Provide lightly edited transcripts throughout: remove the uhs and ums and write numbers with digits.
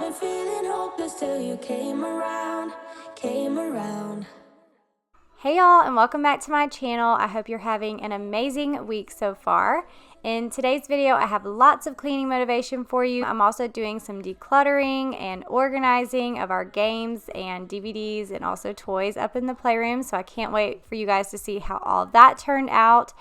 been feeling hopeless till you came around. Hey y'all, and welcome back to my channel. I hope you're having an amazing week so far. In today's video, I have lots of cleaning motivation for you. I'm also doing some decluttering and organizing of our games and DVDs and also toys up in the playroom, so I can't wait for you guys to see how all of that turned out.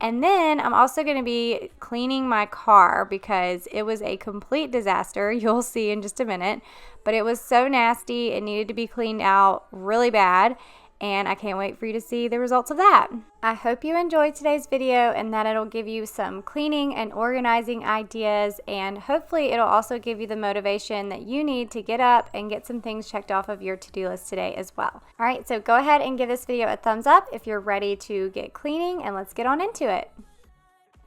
And then I'm also going to be cleaning my car because it was a complete disaster. You'll see in just a minute, but it was so nasty. It needed to be cleaned out really bad. And I can't wait for you to see the results of that. I hope you enjoyed today's video and that it'll give you some cleaning and organizing ideas, and hopefully it'll also give you the motivation that you need to get up and get some things checked off of your to-do list today as well. All right, so go ahead and give this video a thumbs up if you're ready to get cleaning, and let's get on into it.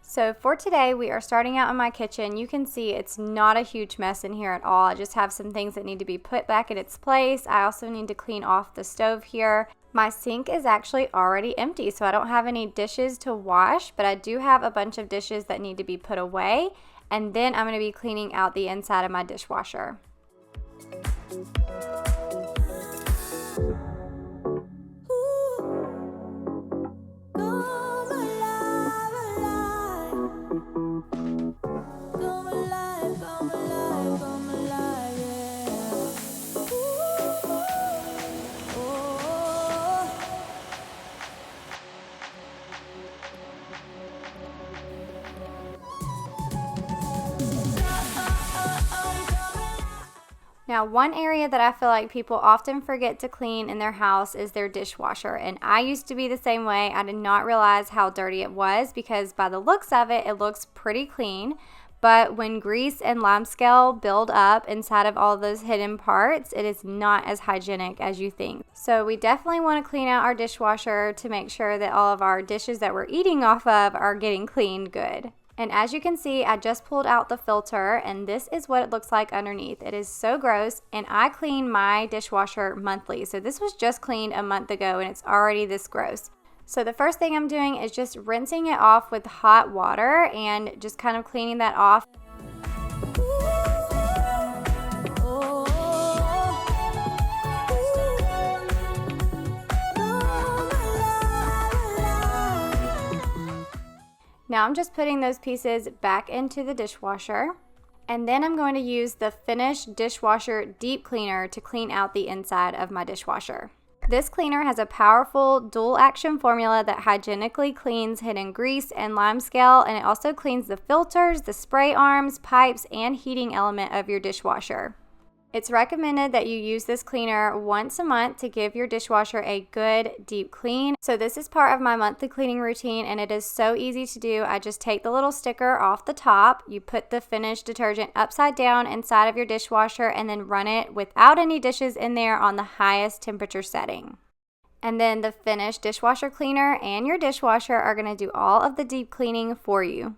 So for today, we are starting out in my kitchen. You can see it's not a huge mess in here at all. I just have some things that need to be put back in its place. I also need to clean off the stove here. My sink is actually already empty, so I don't have any dishes to wash, but I do have a bunch of dishes that need to be put away. And then I'm going to be cleaning out the inside of my dishwasher. Now, one area that I feel like people often forget to clean in their house is their dishwasher, and I used to be the same way. I did not realize how dirty it was because by the looks of it, it looks pretty clean, but when grease and limescale build up inside of all those hidden parts, it is not as hygienic as you think. So we definitely want to clean out our dishwasher to make sure that all of our dishes that we're eating off of are getting cleaned good. And as you can see, I just pulled out the filter, and this is what it looks like underneath. It is so gross, and I clean my dishwasher monthly. So this was just cleaned a month ago, and it's already this gross. So the first thing I'm doing is just rinsing it off with hot water and just kind of cleaning that off. Now I'm just putting those pieces back into the dishwasher, and then I'm going to use the Finish Dishwasher Deep Cleaner to clean out the inside of my dishwasher. This cleaner has a powerful dual action formula that hygienically cleans hidden grease and limescale, and it also cleans the filters, the spray arms, pipes, and heating element of your dishwasher. It's recommended that you use this cleaner once a month to give your dishwasher a good deep clean. So this is part of my monthly cleaning routine, and it is so easy to do. I just take the little sticker off the top, you put the Finish detergent upside down inside of your dishwasher, and then run it without any dishes in there on the highest temperature setting. And then the Finish dishwasher cleaner and your dishwasher are going to do all of the deep cleaning for you.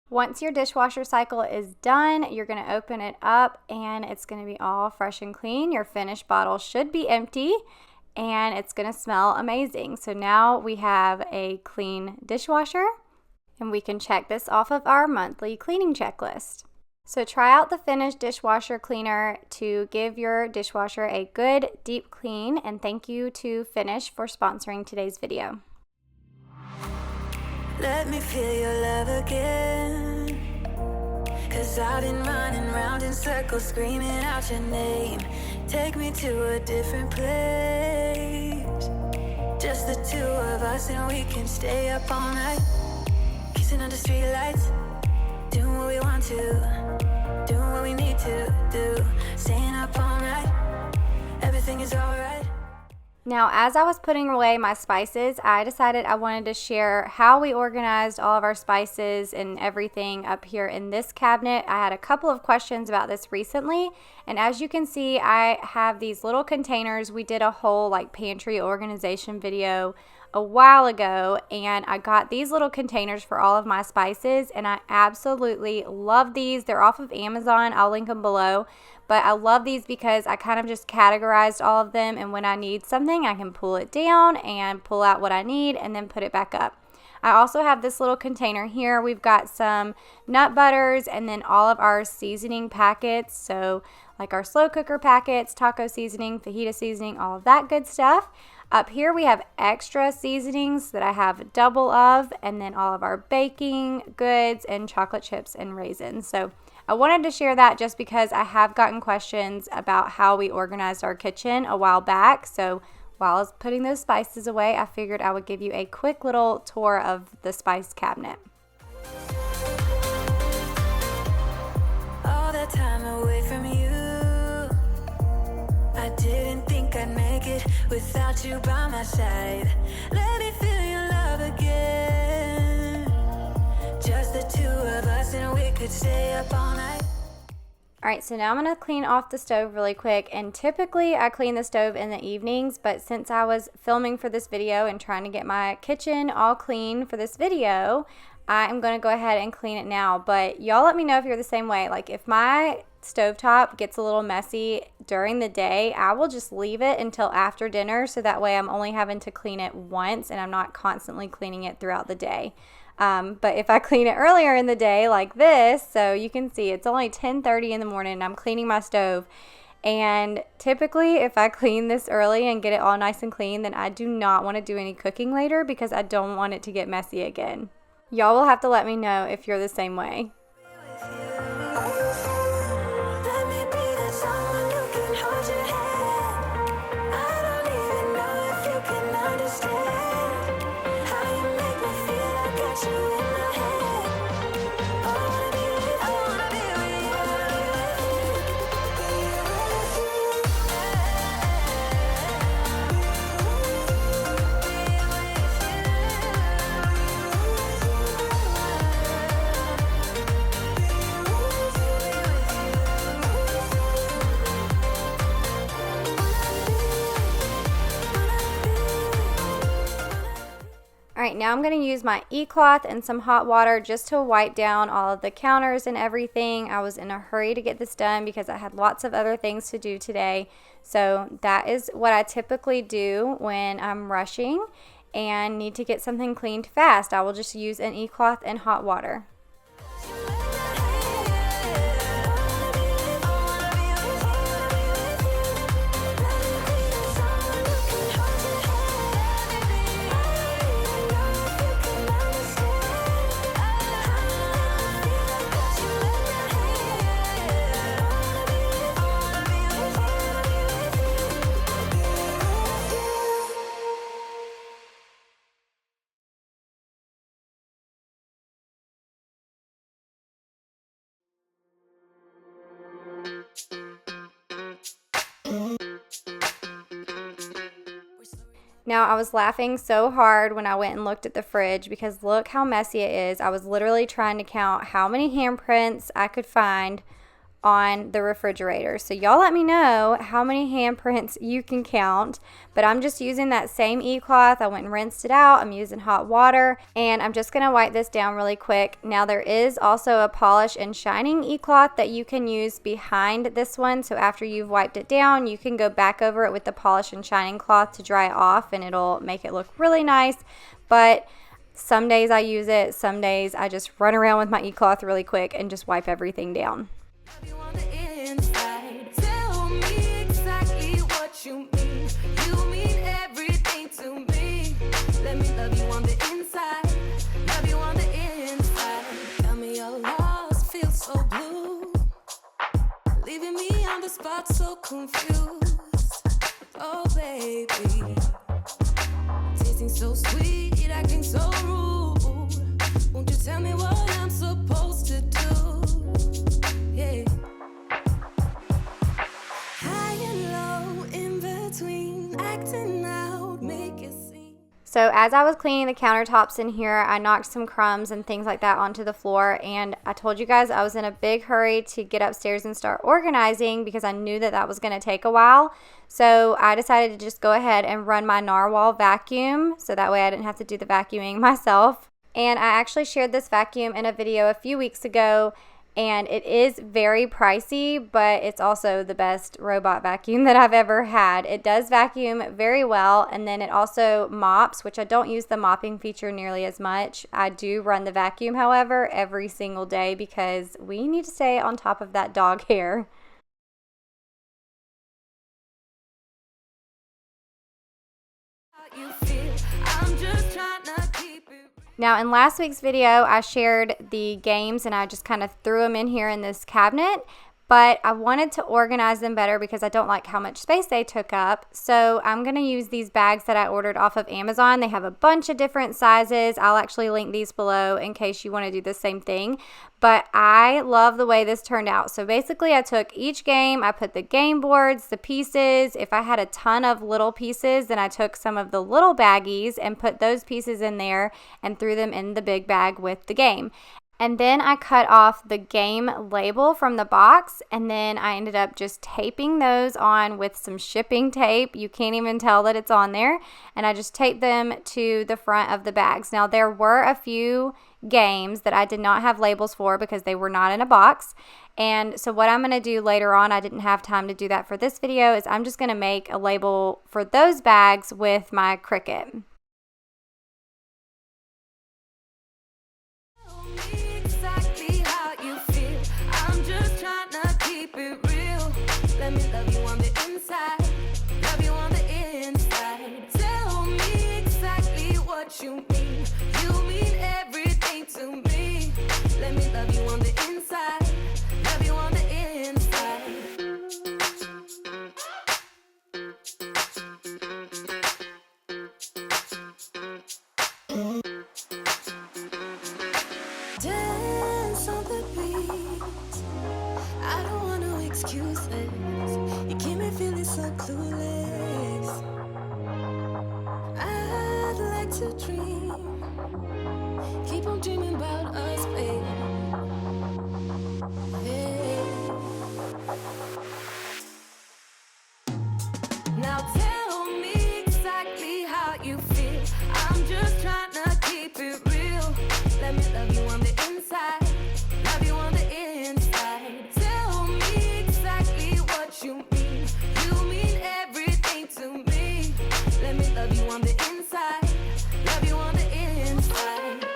Once your dishwasher cycle is done, you're going to open it up and it's going to be all fresh and clean. Your Finish bottle should be empty and it's going to smell amazing. So now we have a clean dishwasher and we can check this off of our monthly cleaning checklist. So try out the Finish dishwasher cleaner to give your dishwasher a good deep clean, and thank you to Finish for sponsoring today's video. Let me feel your love again, 'cause I've been running round in circles screaming out your name. Take me to a different place, just the two of us, and we can stay up all night, kissing under streetlights, doing what we want to, doing what we need to do, staying up all night, everything is alright. Now, as I was putting away my spices, I decided I wanted to share how we organized all of our spices and everything up here in this cabinet. I had a couple of questions about this recently, and as you can see, I have these little containers. We did a whole pantry organization video a while ago, and I got these little containers for all of my spices, and I absolutely love these. They're off of Amazon. I'll link them below. But I love these because I kind of just categorized all of them, and when I need something, I can pull it down and pull out what I need and then put it back up. I also have this little container here. We've got some nut butters and then all of our seasoning packets. So like our slow cooker packets, taco seasoning, fajita seasoning, all of that good stuff. Up here we have extra seasonings that I have double of, and then all of our baking goods and chocolate chips and raisins. So I wanted to share that just because I have gotten questions about how we organized our kitchen a while back. So while I was putting those spices away, I figured I would give you a quick little tour of the spice cabinet. All that time away from you, I didn't think I'd make it without you by my side. Let me feel your love again. Just the two of us and we could stay up all night. Alright, so now I'm going to clean off the stove really quick, and typically I clean the stove in the evenings, but since I was filming for this video and trying to get my kitchen all clean for this video, I am going to go ahead and clean it now. But y'all let me know if you're the same way. Like if my stovetop gets a little messy during the day, I will just leave it until after dinner, so that way I'm only having to clean it once and I'm not constantly cleaning it throughout the day. But if I clean it earlier in the day like this, so you can see it's only 10:30 in the morning and I'm cleaning my stove. And typically if I clean this early and get it all nice and clean, then I do not want to do any cooking later because I don't want it to get messy again. Y'all will have to let me know if you're the same way. Let me be that someone who can hold your hand. I don't even know if you can understand how you make me feel. I got you in my head. I wanna be with you. I wanna be with you. Alright, now I'm going to use my e-cloth and some hot water just to wipe down all of the counters and everything. I was in a hurry to get this done because I had lots of other things to do today. So that is what I typically do when I'm rushing and need to get something cleaned fast. I will just use an e-cloth and hot water. Now, I was laughing so hard when I went and looked at the fridge because look how messy it is. I was literally trying to count how many handprints I could find on the refrigerator. So y'all let me know how many handprints you can count, but I'm just using that same e-cloth. I went and rinsed it out. I'm using hot water, and I'm just gonna wipe this down really quick. Now there is also a polish and shining e-cloth that you can use behind this one. So after you've wiped it down, you can go back over it with the polish and shining cloth to dry it off, and it'll make it look really nice. But some days I use it, some days I just run around with my e-cloth really quick and just wipe everything down. Love you on the inside. Tell me exactly what you mean. You mean everything to me. Let me love you on the inside. Love you on the inside. Tell me you're lost, feel so blue. Leaving me on the spot, so confused. Oh, baby. Tasting so sweet, acting so rude. Won't you tell me what I'm supposed to do? Yeah. High and low, in between, acting out, make it seem. So as I was cleaning the countertops in here, I knocked some crumbs and things like that onto the floor, and I told you guys I was in a big hurry to get upstairs and start organizing because I knew that that was going to take a while. So I decided to just go ahead and run my narwhal vacuum so that way I didn't have to do the vacuuming myself. And I actually shared this vacuum in a video a few weeks ago, and it is very pricey, but it's also the best robot vacuum that I've ever had. It does vacuum very well, and then it also mops, which I don't use the mopping feature nearly as much. I do run the vacuum, however, every single day because we need to stay on top of that dog hair. Now, in last week's video, I shared the games and I just kind of threw them in here in this cabinet, but I wanted to organize them better because I don't like how much space they took up. So I'm going to use these bags that I ordered off of Amazon. They have a bunch of different sizes. I'll actually link these below in case you want to do the same thing. But I love the way this turned out. So basically I took each game, I put the game boards, the pieces. If I had a ton of little pieces, then I took some of the little baggies and put those pieces in there and threw them in the big bag with the game. And then I cut off the game label from the box, and then I ended up just taping those on with some shipping tape. You can't even tell that it's on there. And I just taped them to the front of the bags. Now, there were a few games that I did not have labels for because they were not in a box. And so what I'm going to do later on, I didn't have time to do that for this video, is I'm just going to make a label for those bags with my Cricut. Let me love you on the inside, love you on the inside. Tell me exactly what you mean. You mean everything to me. Let me love you on the inside, love you on the inside. Dance on the beat. I don't want no excuses. You keep me feeling so clueless. I'd like to dream. Keep on dreaming about us, baby. Yeah. Now tell me exactly how you feel. I'm just trying to keep it real. Let me love you on the inside, love you on the inside. Tell me exactly what you mean. You mean everything to me. Let me love you on the inside, love you on the inside.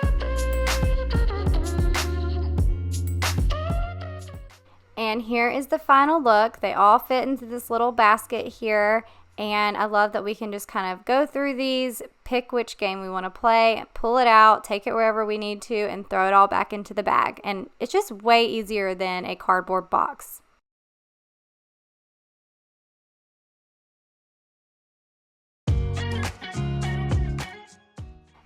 And here is the final look. They all fit into this little basket here. And I love that we can just kind of go through these, pick which game we want to play, pull it out, take it wherever we need to, and throw it all back into the bag. And it's just way easier than a cardboard box.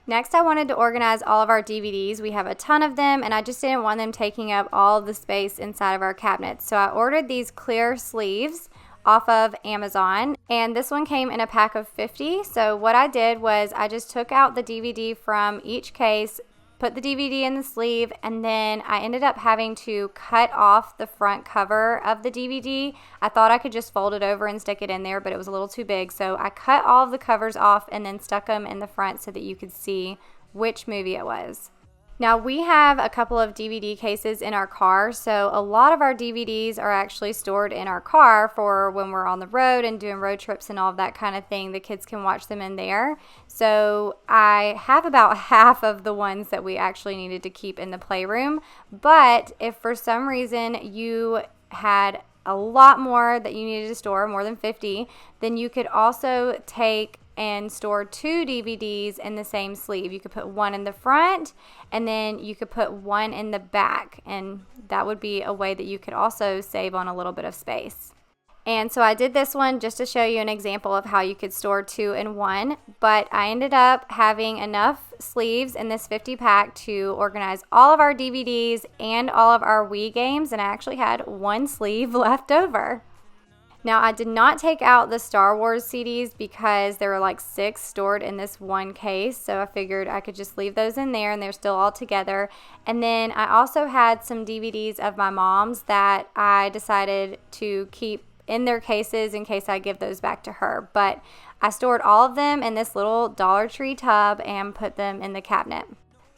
Next, I wanted to organize all of our DVDs. We have a ton of them, and I just didn't want them taking up all of the space inside of our cabinets. So I ordered these clear sleeves off of Amazon, and this one came in a pack of 50. So what I did was I just took out the DVD from each case, put the DVD in the sleeve, and then I ended up having to cut off the front cover of the DVD. I thought I could just fold it over and stick it in there, but it was a little too big. So I cut all of the covers off and then stuck them in the front so that you could see which movie it was. Now, we have a couple of DVD cases in our car, so a lot of our DVDs are actually stored in our car for when we're on the road and doing road trips and all of that kind of thing. The kids can watch them in there. So I have about half of the ones that we actually needed to keep in the playroom. But if for some reason you had a lot more that you needed to store, more than 50, then you could also take and store 2 DVDs in the same sleeve. You could put one in the front and then you could put one in the back, and that would be a way that you could also save on a little bit of space. And so I did this one just to show you an example of how you could store 2 in 1, but I ended up having enough sleeves in this 50 pack to organize all of our DVDs and all of our Wii games, and I actually had 1 sleeve left over. Now, I did not take out the Star Wars CDs because there were like 6 stored in this one case, so I figured I could just leave those in there and they're still all together. And then I also had some DVDs of my mom's that I decided to keep in their cases in case I give those back to her. But I stored all of them in this little Dollar Tree tub and put them in the cabinet.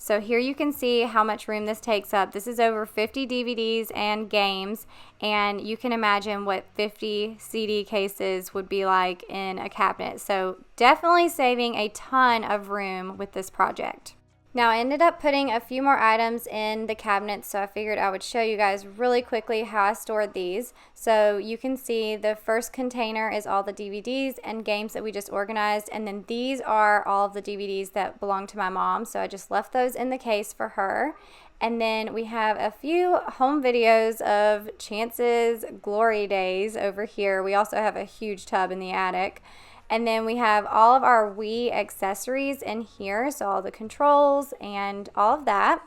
So here you can see how much room this takes up. This is over 50 DVDs and games, and you can imagine what 50 CD cases would be like in a cabinet. So definitely saving a ton of room with this project. Now I ended up putting a few more items in the cabinets, so I figured I would show you guys really quickly how I stored these. So you can see the first container is all the DVDs and games that we just organized, and then these are all of the DVDs that belong to my mom, so I just left those in the case for her. And then we have a few home videos of Chance's glory days over here. We also have a huge tub in the attic. And then we have all of our Wii accessories in here, so all the controls and all of that.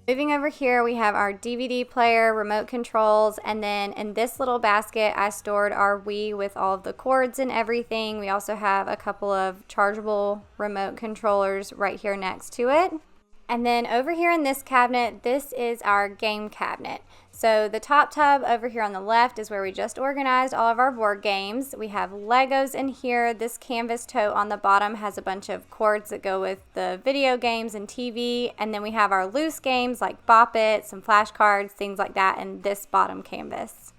Moving over here, we have our DVD player, remote controls, and then in this little basket, I stored our Wii with all of the cords and everything. We also have a couple of chargeable remote controllers right here next to it. And then over here in this cabinet, this is our game cabinet. So the top tub over here on the left is where we just organized all of our board games. We have Legos in here. This canvas tote on the bottom has a bunch of cords that go with the video games and TV. And then we have our loose games like Bop It, some flashcards, things like that in this bottom canvas.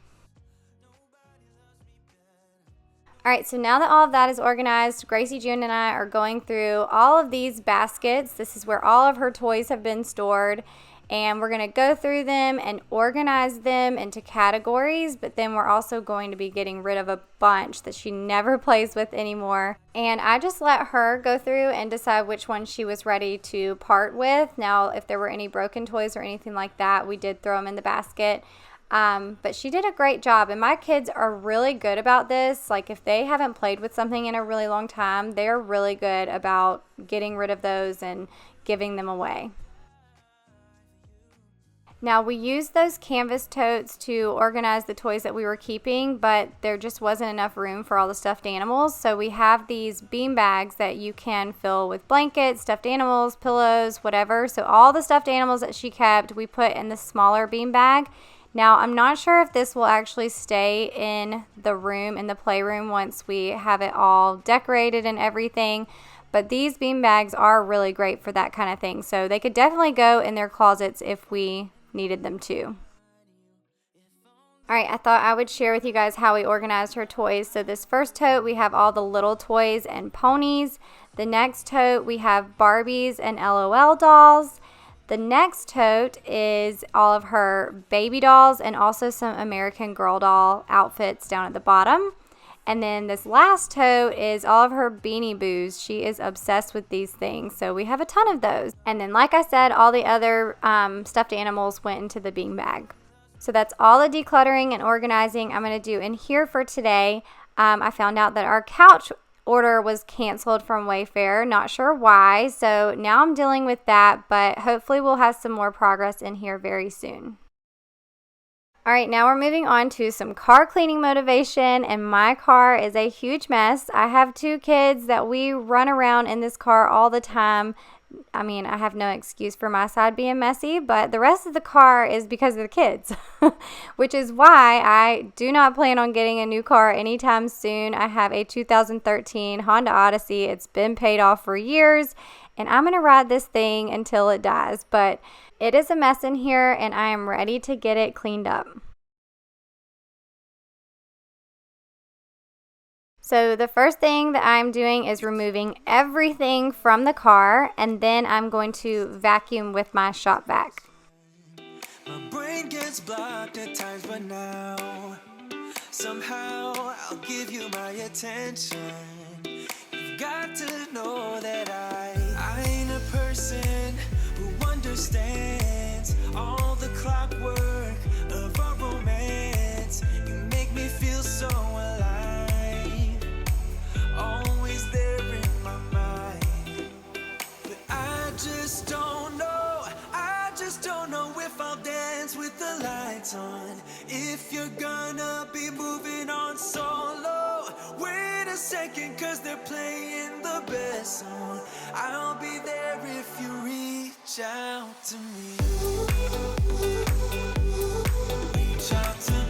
All right, so now that all of that is organized, Gracie June and I are going through all of these baskets. This is where all of her toys have been stored, and we're going to go through them and organize them into categories, but then we're also going to be getting rid of a bunch that she never plays with anymore. And I just let her go through and decide which one she was ready to part with. Now, if there were any broken toys or anything like that, we did throw them in the basket. But she did a great job, and my kids are really good about this. Like, if they haven't played with something in a really long time, they're really good about getting rid of those and giving them away. Now, we used those canvas totes to organize the toys that we were keeping, but there just wasn't enough room for all the stuffed animals. So we have these bean bags that you can fill with blankets, stuffed animals, pillows, whatever. So all the stuffed animals that she kept, we put in the smaller bean bag. Now, I'm not sure if this will actually stay in the room, in the playroom, once we have it all decorated and everything, but these bean bags are really great for that kind of thing. So they could definitely go in their closets if we needed them to. All right, I thought I would share with you guys how we organized her toys. So this first tote, we have all the little toys and ponies. The next tote, we have Barbies and LOL dolls. The next tote is all of her baby dolls and also some American Girl doll outfits down at the bottom. And then this last tote is all of her Beanie Boos. She is obsessed with these things, so we have a ton of those. And then, like I said, all the other stuffed animals went into the bean bag. So that's all the decluttering and organizing I'm going to do in here for today. I found out that our couch order was canceled from Wayfair, not sure why, so now I'm dealing with that, but hopefully we'll have some more progress in here very soon. All right, now we're moving on to some car cleaning motivation, and my car is a huge mess. I have 2 kids that we run around in this car all the time. I mean, I have no excuse for my side being messy, but the rest of the car is because of the kids, which is why I do not plan on getting a new car anytime soon. I have a 2013 Honda Odyssey. It's been paid off for years, and I'm going to ride this thing until it dies, but it is a mess in here, and I am ready to get it cleaned up. So the first thing that I'm doing is removing everything from the car, and then I'm going to vacuum with my shop vac. My brain gets blocked at times, but now somehow I'll give you my attention. You've got to know that I ain't a person who understands all the clockwork of our romance. You make me feel so alive. Always there in my mind, but I just don't know if I'll dance with the lights on. If you're gonna be moving on solo, wait a second, 'cause they're playing the best song. I'll be there if you reach out to me. Reach out to me.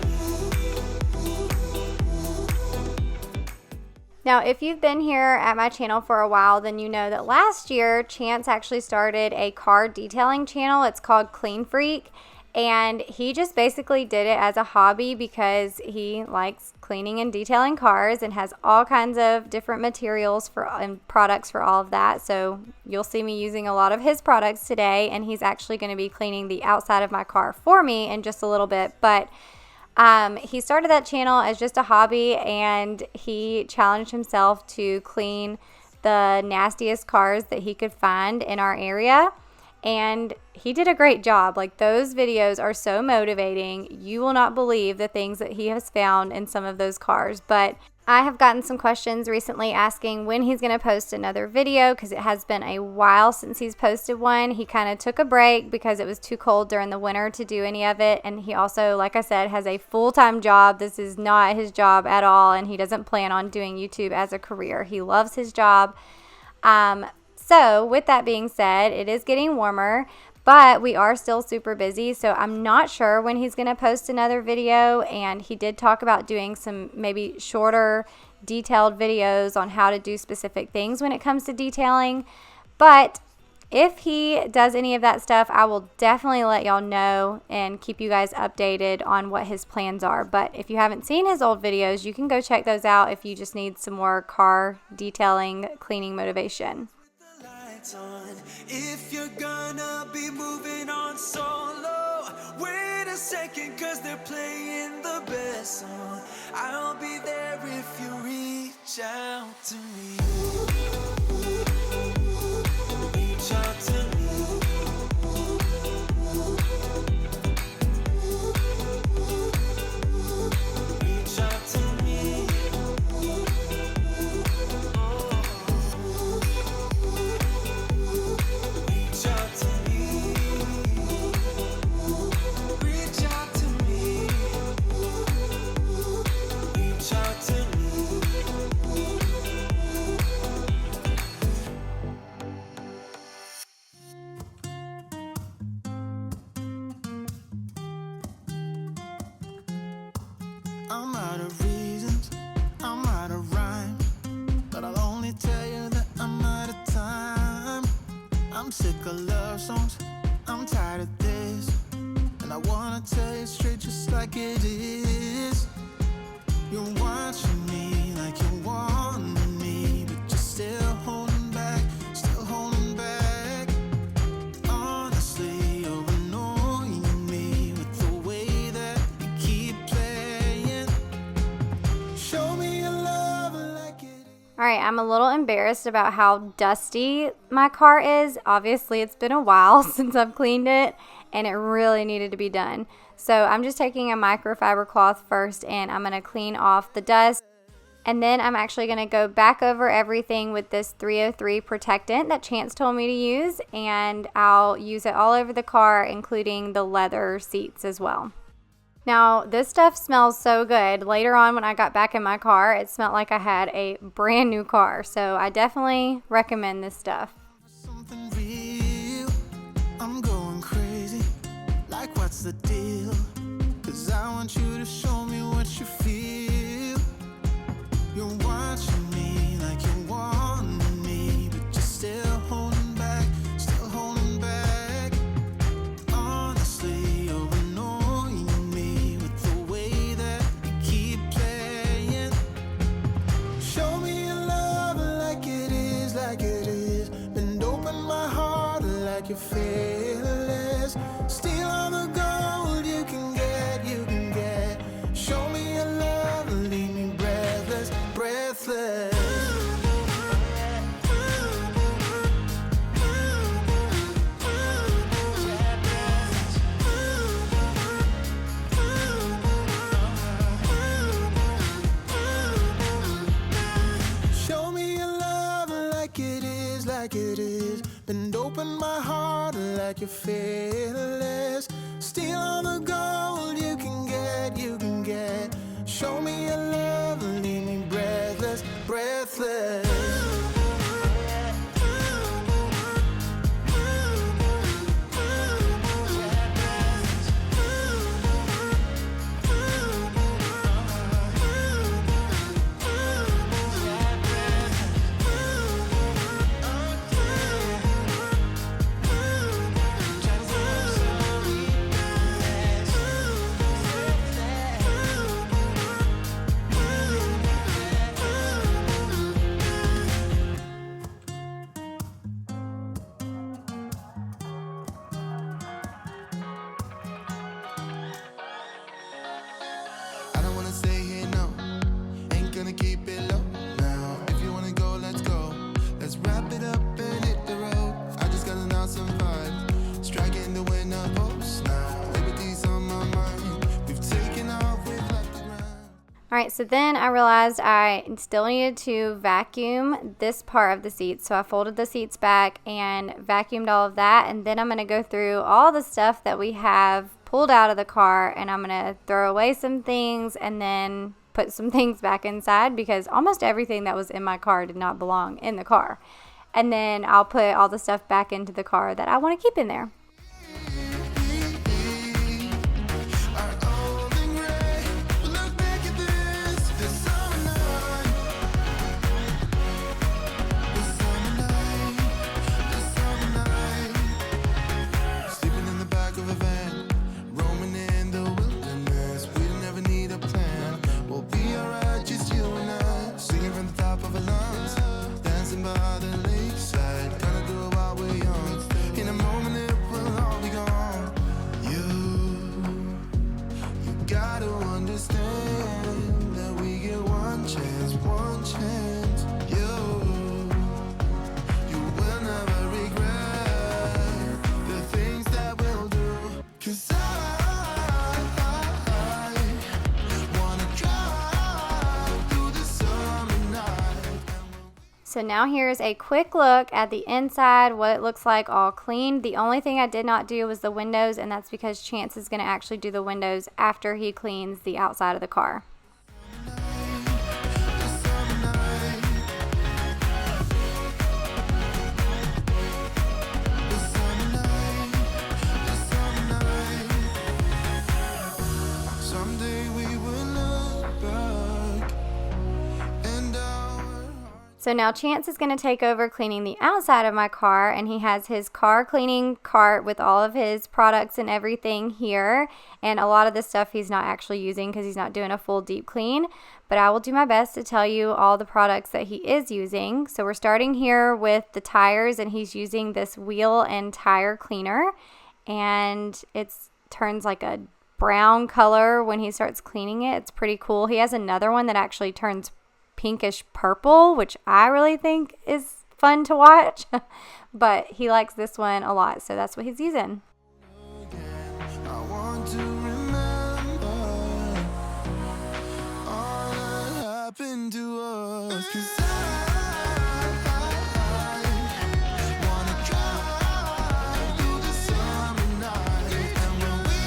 Now, if you've been here at my channel for a while, then you know that last year, Chance actually started a car detailing channel. It's called Clean Freak, and he just basically did it as a hobby because he likes cleaning and detailing cars and has all kinds of different materials and products for all of that. So you'll see me using a lot of his products today, and he's actually going to be cleaning the outside of my car for me in just a little bit. But he started that channel as just a hobby, and he challenged himself to clean the nastiest cars that he could find in our area, and he did a great job. Like, those videos are so motivating. You will not believe the things that he has found in some of those cars. But I have gotten some questions recently asking when he's going to post another video, because it has been a while since he's posted one. He kind of took a break because it was too cold during the winter to do any of it. And he also, like I said, has a full-time job. This is not his job at all, and he doesn't plan on doing YouTube as a career. He loves his job. So with that being said, it is getting warmer, but we are still super busy, so I'm not sure when he's going to post another video. And he did talk about doing some maybe shorter, detailed videos on how to do specific things when it comes to detailing. But if he does any of that stuff, I will definitely let y'all know and keep you guys updated on what his plans are. But if you haven't seen his old videos, you can go check those out if you just need some more car detailing, cleaning motivation. If you're gonna be moving on solo, wait a second, cause they're playing the best song. I'll be there if you reach out to me. Reach out to me. Reach out to me. Reach out to me. Reach out to me. Reach out to me. I'm out of reasons, I'm out of rhyme, but I'll only tell you that I'm out of time. I'm sick of love songs, I'm tired of this, and I wanna tell you straight just like it is. You're watching me like you want me, but you're still holding back, still holding back. Honestly, you're annoying me with the way that you keep playing. Show me your love like it is. All right, I'm a little embarrassed about how dusty my car is. Obviously, it's been a while since I've cleaned it, and it really needed to be done. So I'm just taking a microfiber cloth first, and I'm going to clean off the dust. And then I'm actually going to go back over everything with this 303 protectant that Chance told me to use, and I'll use it all over the car, including the leather seats as well. Now, this stuff smells so good. Later on, when I got back in my car, it smelled like I had a brand new car. So I definitely recommend this stuff. Something real, I'm going crazy. Like, what's the deal? 'Cause I want you to show me what you feel. You're watching me like you want me, but you're still holding back, still holding back. Honestly, you're annoying me with the way that you keep playing. Show me your love like it is, like it is. Bend open my heart like you're fearless. Steal all the gold you can get, you can get. Show me your love, leave me breathless, breathless. Show me your love like it is, like it is. Bend open my heart like you're fearless. Steal all the gold you can get, you can get. Show me your love, leave me breathless, breathless. Alright, so then I realized I still needed to vacuum this part of the seats. So I folded the seats back and vacuumed all of that. And then I'm going to go through all the stuff that we have pulled out of the car. And I'm going to throw away some things and then put some things back inside, because almost everything that was in my car did not belong in the car. And then I'll put all the stuff back into the car that I want to keep in there. So now here's a quick look at the inside, what it looks like all clean. The only thing I did not do was the windows, and that's because Chance is going to actually do the windows after he cleans the outside of the car. So now Chance is going to take over cleaning the outside of my car, and he has his car cleaning cart with all of his products and everything here. And a lot of this stuff he's not actually using because he's not doing a full deep clean. But I will do my best to tell you all the products that he is using. So we're starting here with the tires, and he's using this wheel and tire cleaner. And it turns like a brown color when he starts cleaning it. It's pretty cool. He has another one that actually turns pinkish purple, which I really think is fun to watch. But he likes this one a lot, so that's what he's using. I want to remember all that happened to us, 'cause wanna drive through the summer night, and when we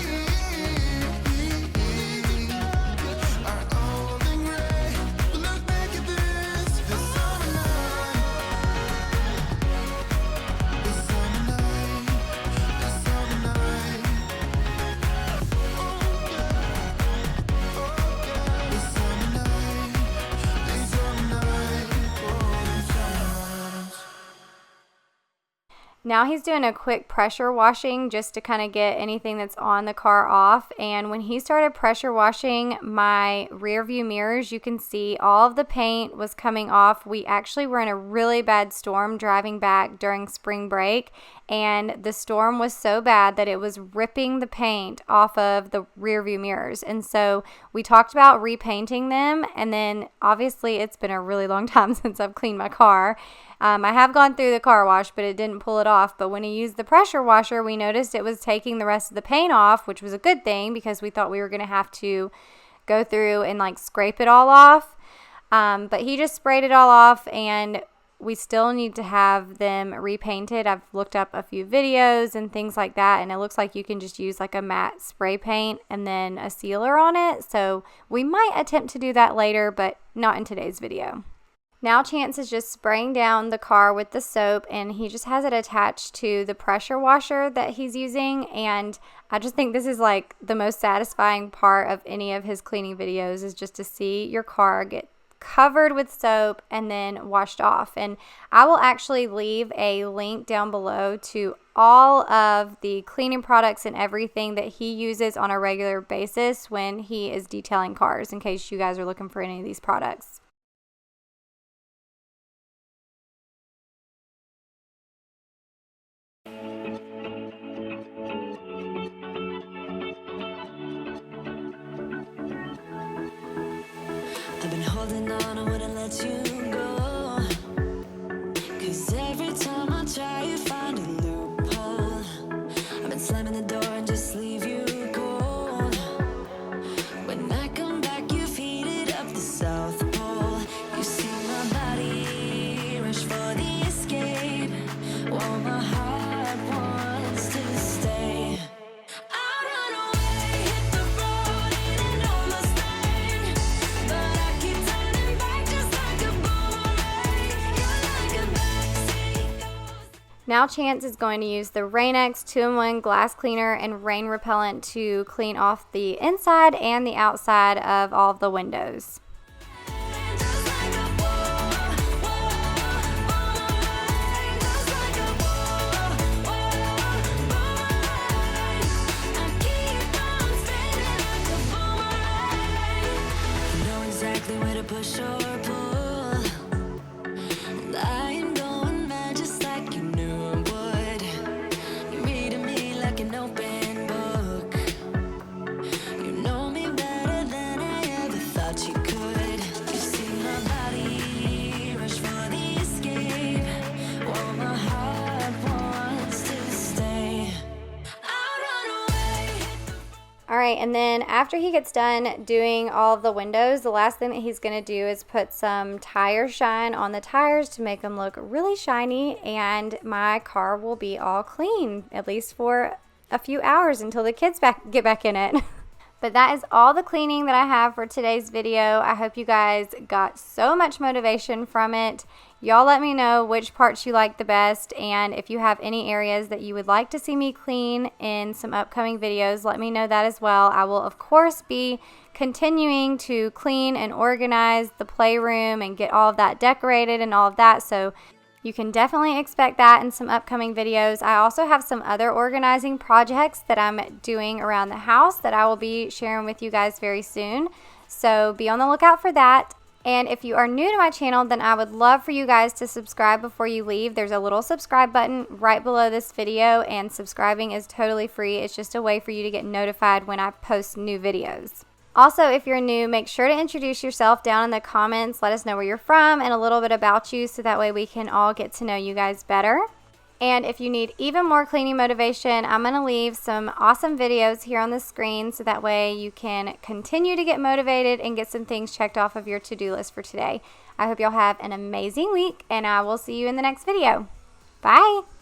are old and gray, look back at this summer night, the summer night, the summer night, oh yeah, the summer night, the summer night, oh the summer nights. Now he's doing a quick pressure washing just to kind of get anything that's on the car off. And when he started pressure washing my rear view mirrors, you can see all of the paint was coming off. We actually were in a really bad storm driving back during spring break, and the storm was so bad that it was ripping the paint off of the rear view mirrors. And so we talked about repainting them, and then obviously it's been a really long time since I've cleaned my car. I have gone through the car wash, but it didn't pull it off. But when he used the pressure washer, we noticed it was taking the rest of the paint off, which was a good thing because we thought we were going to have to go through and like scrape it all off. But he just sprayed it all off, and we still need to have them repainted. I've looked up a few videos and things like that, and it looks like you can just use like a matte spray paint and then a sealer on it. So we might attempt to do that later, but not in today's video. Now Chance is just spraying down the car with the soap, and he just has it attached to the pressure washer that he's using. And I just think this is like the most satisfying part of any of his cleaning videos, is just to see your car get covered with soap and then washed off. And I will actually leave a link down below to all of the cleaning products and everything that he uses on a regular basis when he is detailing cars, in case you guys are looking for any of these products. I've been holding on, I wouldn't let you go, 'cause every time I try you find a loophole. I've been slamming the door and just leave you cold. When I come back, you've heated up Now Chance is going to use the Rain-X 2-in-1 glass cleaner and rain repellent to clean off the inside and the outside of all of the windows. Push or pull, and I am going mad just like you knew I would. You're reading me like an open book. You know me better than I ever thought you could. You see my body rush for the escape, while my heart wants to stay. I'll run away. All right, and then after he gets done doing all of the windows, the last thing that he's going to do is put some tire shine on the tires to make them look really shiny, and my car will be all clean, at least for a few hours until the kids get back in it. But that is all the cleaning that I have for today's video. I hope you guys got so much motivation from it. Y'all let me know which parts you like the best, and if you have any areas that you would like to see me clean in some upcoming videos, let me know that as well. I will, of course, be continuing to clean and organize the playroom and get all of that decorated and all of that, so you can definitely expect that in some upcoming videos. I also have some other organizing projects that I'm doing around the house that I will be sharing with you guys very soon, so be on the lookout for that. And if you are new to my channel, then I would love for you guys to subscribe before you leave. There's a little subscribe button right below this video, and subscribing is totally free. It's just a way for you to get notified when I post new videos. Also, if you're new, make sure to introduce yourself down in the comments. Let us know where you're from and a little bit about you, so that way we can all get to know you guys better. And if you need even more cleaning motivation, I'm going to leave some awesome videos here on the screen, so that way you can continue to get motivated and get some things checked off of your to-do list for today. I hope y'all have an amazing week, and I will see you in the next video. Bye!